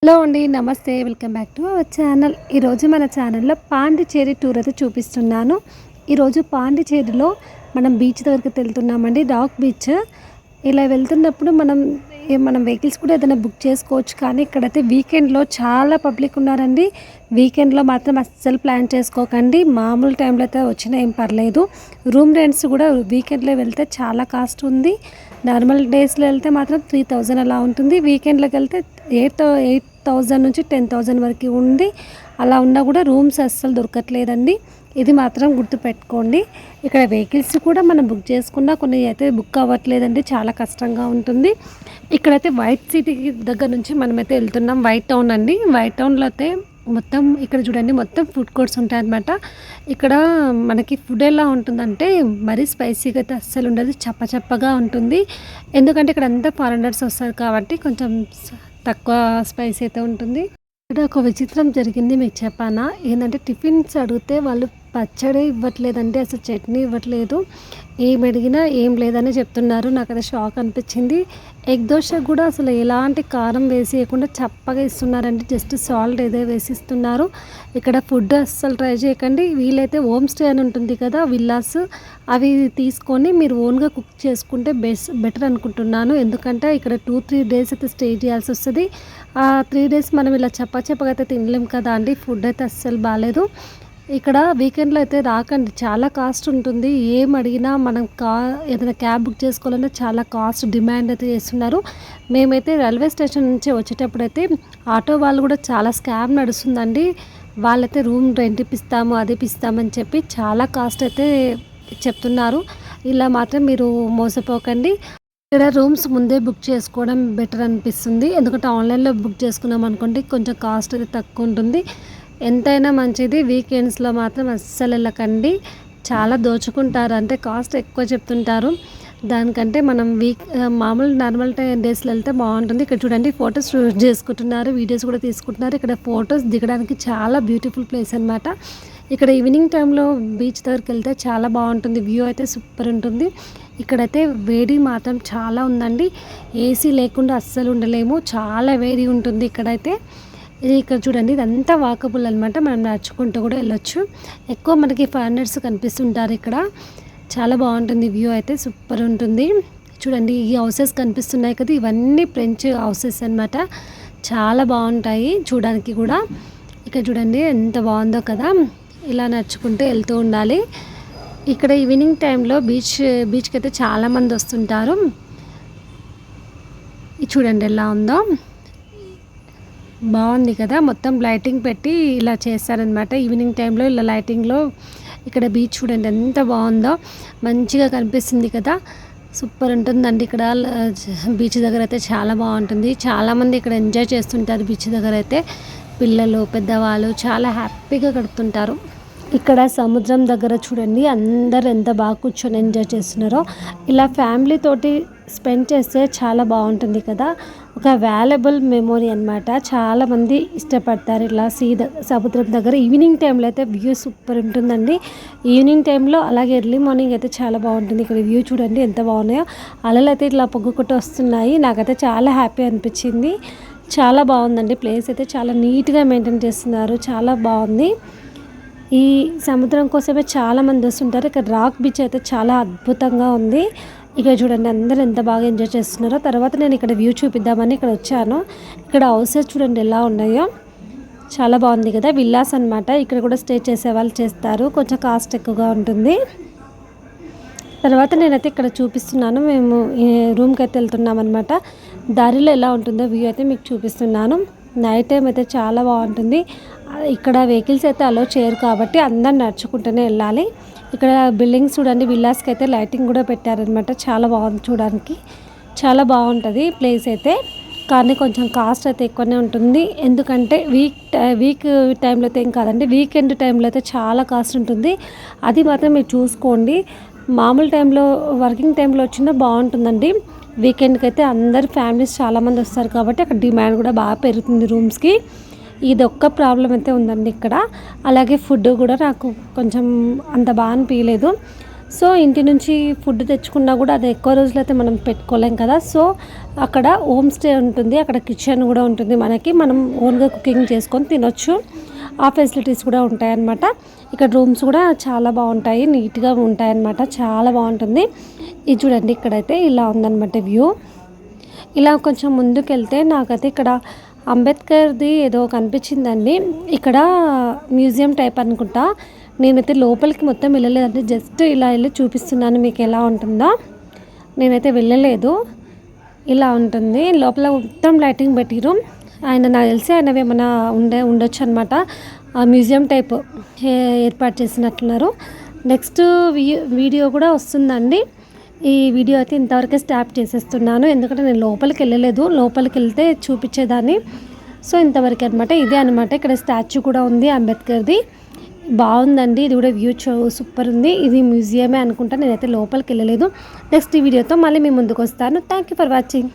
Hello అండి, నమస్తే. Welcome back to our channel. ఈరోజు మన ఛానల్లో పాండిచ్చేరి టూర్ అయితే చూపిస్తున్నాను. ఈరోజు పాండిచ్చేరిలో మనం బీచ్ దగ్గరికి వెళ్తున్నామండి, రాక్ బీచ్. ఇలా వెళ్తున్నప్పుడు మనం వెహికల్స్ కూడా ఏదైనా బుక్ చేసుకోవచ్చు, కానీ ఇక్కడైతే వీకెండ్లో చాలా పబ్లిక్ ఉన్నారండి. వీకెండ్లో మాత్రం అస్సలు ప్లాన్ చేసుకోకండి. మామూలు టైంలో అయితే వచ్చినా ఏం పర్లేదు. రూమ్ రెంట్స్ కూడా వీకెండ్లో వెళ్తే చాలా కాస్ట్ ఉంది. నార్మల్ డేస్లో వెళ్తే మాత్రం 3000 అలా ఉంటుంది. వీకెండ్లోకి వెళ్తే 8,000 నుంచి 10,000 వరకు ఉంది. అలా ఉన్నా కూడా రూమ్స్ అస్సలు దొరకట్లేదండి. ఇది మాత్రం గుర్తుపెట్టుకోండి. ఇక్కడ వెహికల్స్ కూడా మనం బుక్ చేసుకున్నా కొన్ని అయితే బుక్ అవ్వట్లేదండి, చాలా కష్టంగా ఉంటుంది. ఇక్కడైతే వైట్ సిటీ దగ్గర నుంచి మనమైతే వెళ్తున్నాం. వైట్ టౌన్ అండి. వైట్ టౌన్లో అయితే మొత్తం ఇక్కడ చూడండి, మొత్తం ఫుడ్ కోర్ట్స్ ఉంటాయన్నమాట. ఇక్కడ మనకి ఫుడ్ ఎలా ఉంటుందంటే మరీ స్పైసీగా అయితే అస్సలు ఉండదు, చప్పచప్పగా ఉంటుంది. ఎందుకంటే ఇక్కడ అంతా ఫారినర్స్ వస్తారు కాబట్టి కొంచెం తక్కువ స్పైసీ అయితే ఉంటుంది. ఇక్కడ ఒక విచిత్రం జరిగింది, మీకు చెప్పానా? ఏంటంటే టిఫిన్స్ అడిగితే వాళ్ళు పచ్చడి ఇవ్వట్లేదంటే, అసలు చట్నీ ఇవ్వట్లేదు. ఏం అడిగినా ఏం లేదని చెప్తున్నారు. నాకు అది షాక్ అనిపించింది. ఎగ్ దోశ కూడా అసలు ఎలాంటి కారం వేసేయకుండా చప్పగా ఇస్తున్నారండి, జస్ట్ సాల్ట్ ఏదో వేసిస్తున్నారు. ఇక్కడ ఫుడ్ అస్సలు ట్రై చేయకండి. వీలైతే హోమ్ స్టే అని ఉంటుంది కదా, విల్లాస్, అవి తీసుకొని మీరు ఓన్గా కుక్ చేసుకుంటే బెటర్ అనుకుంటున్నాను. ఎందుకంటే ఇక్కడ 2-3 డేస్ అయితే స్టే చేయాల్సి వస్తుంది. ఆ 3 డేస్ మనం ఇలా చప్పగా అయితే తినలేం కదా అండి. ఫుడ్ అయితే అస్సలు బాగాలేదు. ఇక్కడ వీకెండ్లో అయితే రాకండి, చాలా కాస్ట్ ఉంటుంది. ఏం అడిగినా మనం ఏదైనా క్యాబ్ బుక్ చేసుకోవాలన్నా చాలా కాస్ట్ డిమాండ్ అయితే చేస్తున్నారు. మేమైతే రైల్వే స్టేషన్ నుంచి వచ్చేటప్పుడు అయితే ఆటో వాళ్ళు కూడా చాలా స్కామ్ నడుస్తుందండి. వాళ్ళైతే రూమ్ రెంట్ ఇప్పిస్తాము, అది ఇప్పిస్తామని చెప్పి చాలా కాస్ట్ అయితే చెప్తున్నారు. ఇలా మాత్రం మీరు మోసపోకండి. ఇక్కడ రూమ్స్ ముందే బుక్ చేసుకోవడం బెటర్ అనిపిస్తుంది. ఎందుకంటే ఆన్లైన్లో బుక్ చేసుకున్నాం అనుకోండి, కొంచెం కాస్ట్ అయితే తక్కువ ఉంటుంది. ఎంతైనా మంచిది. వీకెండ్స్లో మాత్రం అస్సలు వెళ్ళకండి, చాలా దోచుకుంటారు. అంటే కాస్ట్ ఎక్కువ చెప్తుంటారు. దానికంటే మనం మామూలు నార్మల్ డేస్లో వెళ్తే బాగుంటుంది. ఇక్కడ చూడండి, ఫొటోస్ షూట్ చేసుకుంటున్నారు, వీడియోస్ కూడా తీసుకుంటున్నారు. ఇక్కడ ఫొటోస్ దిగడానికి చాలా బ్యూటిఫుల్ ప్లేస్ అనమాట. ఇక్కడ ఈవినింగ్ టైంలో బీచ్ దగ్గరికి వెళ్తే చాలా బాగుంటుంది. వ్యూ అయితే సూపర్ ఉంటుంది. ఇక్కడైతే వేడి మాత్రం చాలా ఉందండి. ఏసీ లేకుండా అస్సలు ఉండలేము, చాలా వేడి ఉంటుంది ఇక్కడైతే. ఇక్కడ చూడండి, ఇదంతా వాకబుల్ అనమాట. మనం నడుచుకుంటూ కూడా వెళ్ళొచ్చు. ఎక్కువ మనకి ఫారినర్స్ కనిపిస్తుంటారు ఇక్కడ. చాలా బాగుంటుంది, వ్యూ అయితే సూపర్ ఉంటుంది. చూడండి, ఈ హౌసెస్ కనిపిస్తున్నాయి కదా, ఇవన్నీ ఫ్రెంచ్ హౌసెస్ అనమాట. చాలా బాగుంటాయి చూడడానికి కూడా. ఇక్కడ చూడండి ఎంత బాగుందో కదా. ఇలా నడుచుకుంటూ వెళ్తూ ఉండాలి. ఇక్కడ ఈవినింగ్ టైంలో బీచ్కి అయితే చాలామంది వస్తుంటారు. చూడండి ఎలా ఉందో, బాగుంది కదా. మొత్తం లైటింగ్ పెట్టి ఇలా చేస్తారనమాట ఈవినింగ్ టైంలో. ఇలా లైటింగ్లో ఇక్కడ బీచ్ చూడండి ఎంత బాగుందో, మంచిగా కనిపిస్తుంది కదా. సూపర్ ఉంటుందండి ఇక్కడ బీచ్ దగ్గర అయితే. చాలా బాగుంటుంది. చాలామంది ఇక్కడ ఎంజాయ్ చేస్తుంటారు బీచ్ దగ్గర అయితే. పిల్లలు, పెద్దవాళ్ళు చాలా హ్యాపీగా గడుపుతుంటారు. ఇక్కడ సముద్రం దగ్గర చూడండి, అందరు ఎంత బాగా కూర్చొని ఎంజాయ్ చేస్తున్నారో. ఇలా ఫ్యామిలీ తోటి స్పెండ్ చేస్తే చాలా బాగుంటుంది కదా. ఒక వాల్యుబుల్ మెమొరీ అనమాట. చాలామంది ఇష్టపడతారు ఇలా సముద్రం దగ్గర. ఈవినింగ్ టైంలో అయితే వ్యూ సూపర్ ఉంటుందండి. ఈవినింగ్ టైంలో అలాగే ఎర్లీ మార్నింగ్ అయితే చాలా బాగుంటుంది. ఇక్కడ వ్యూ చూడండి ఎంత బాగున్నాయో. అలలు అయితే ఇట్లా పొగ్గుకుంటూ వస్తున్నాయి. నాకైతే చాలా హ్యాపీ అనిపించింది. చాలా బాగుందండి ప్లేస్ అయితే. చాలా నీట్గా మెయింటైన్ చేస్తున్నారు, చాలా బాగుంది. ఈ సముద్రం కోసమే చాలామంది వస్తుంటారు. ఇక్కడ రాక్ బీచ్ అయితే చాలా అద్భుతంగా ఉంది. ఇక్కడ చూడండి అందరూ ఎంత బాగా ఎంజాయ్ చేస్తున్నారో. తర్వాత నేను ఇక్కడ వ్యూ చూపిద్దామని ఇక్కడ వచ్చాను. ఇక్కడ హౌసెస్ చూడండి ఎలా ఉన్నాయో, చాలా బాగుంది కదా. విల్లాస్ అనమాట. ఇక్కడ కూడా స్టే చేసే వాళ్ళు చేస్తారు, కొంచెం కాస్ట్ ఎక్కువగా ఉంటుంది. తర్వాత నేనైతే ఇక్కడ చూపిస్తున్నాను, మేము రూమ్కి అయితే వెళ్తున్నాం అనమాట. దారిలో ఎలా ఉంటుందో వ్యూ అయితే మీకు చూపిస్తున్నాను. నైట్ టైం అయితే చాలా బాగుంటుంది. ఇక్కడ వెహికల్స్ అయితే అలో చేయరు కాబట్టి అందరు నడుచుకుంటూనే వెళ్ళాలి. ఇక్కడ బిల్డింగ్స్ చూడండి, విల్లాస్కి అయితే లైటింగ్ కూడా పెట్టారనమాట. చాలా బాగుంది చూడడానికి, చాలా బాగుంటుంది ప్లేస్ అయితే. కానీ కొంచెం కాస్ట్ అయితే ఎక్కువనే ఉంటుంది. ఎందుకంటే వీక్ టైంలో అయితే ఏం కాదండి, వీకెండ్ టైంలో అయితే చాలా కాస్ట్ ఉంటుంది. అది మాత్రం మీరు చూసుకోండి. మామూలు టైంలో, వర్కింగ్ టైంలో వచ్చినా బాగుంటుందండి. వీకెండ్కి అయితే అందరు ఫ్యామిలీస్ చాలామంది వస్తారు కాబట్టి అక్కడ డిమాండ్ కూడా బాగా పెరుగుతుంది రూమ్స్కి. ఇది ఒక్క ప్రాబ్లం అయితే ఉందండి ఇక్కడ. అలాగే ఫుడ్ కూడా నాకు కొంచెం అంత బాగా అనిపించలేదు. సో ఇంటి నుంచి ఫుడ్ తెచ్చుకున్నా కూడా అది ఎక్కువ రోజులు అయితే మనం పెట్టుకోలేం కదా. సో అక్కడ హోమ్ స్టే ఉంటుంది, అక్కడ కిచెన్ కూడా ఉంటుంది, మనం ఓన్గా కుకింగ్ చేసుకొని తినొచ్చు. ఆ ఫెసిలిటీస్ కూడా ఉంటాయన్నమాట. ఇక్కడ రూమ్స్ కూడా చాలా బాగుంటాయి, నీట్గా ఉంటాయన్నమాట, చాలా బాగుంటుంది. ఇది చూడండి, ఇక్కడైతే ఇలా ఉందన్నమాట వ్యూ. ఇలా కొంచెం ముందుకు వెళ్తే నాకైతే ఇక్కడ అంబేద్కర్ది ఏదో కనిపించిందండి. ఇక్కడ మ్యూజియం టైప్ అనుకుంటా. నేనైతే లోపలికి మొత్తం వెళ్ళలేదండి, జస్ట్ ఇలా వెళ్ళి చూపిస్తున్నాను మీకు ఎలా ఉంటుందో. నేనైతే వెళ్ళలేదు. ఇలా ఉంటుంది లోపల, మొత్తం లైటింగ్ పెట్టిరు. నాకు తెలిసి ఆయన ఏమైనా ఉండొచ్చు అనమాట, మ్యూజియం టైప్ ఏర్పాటు చేసినట్లున్నారు. నెక్స్ట్ వీడియో కూడా వస్తుందండి. ఈ వీడియో అయితే ఇంతవరకే స్టాప్ చేసేస్తున్నాను, ఎందుకంటే నేను లోపలికి వెళ్ళలేదు. లోపలికి వెళ్తే చూపించేదాన్ని. సో ఇంతవరకు అనమాట. ఇదే అనమాట, ఇక్కడ స్టాచ్యూ కూడా ఉంది అంబేద్కర్ది. బాగుందండి, ఇది కూడా వ్యూ సూపర్ ఉంది. ఇది మ్యూజియమే అనుకుంటా, నేనైతే లోపలికి వెళ్ళలేదు. నెక్స్ట్ ఈ వీడియోతో మళ్ళీ మీ ముందుకు వస్తాను. Thank you for watching.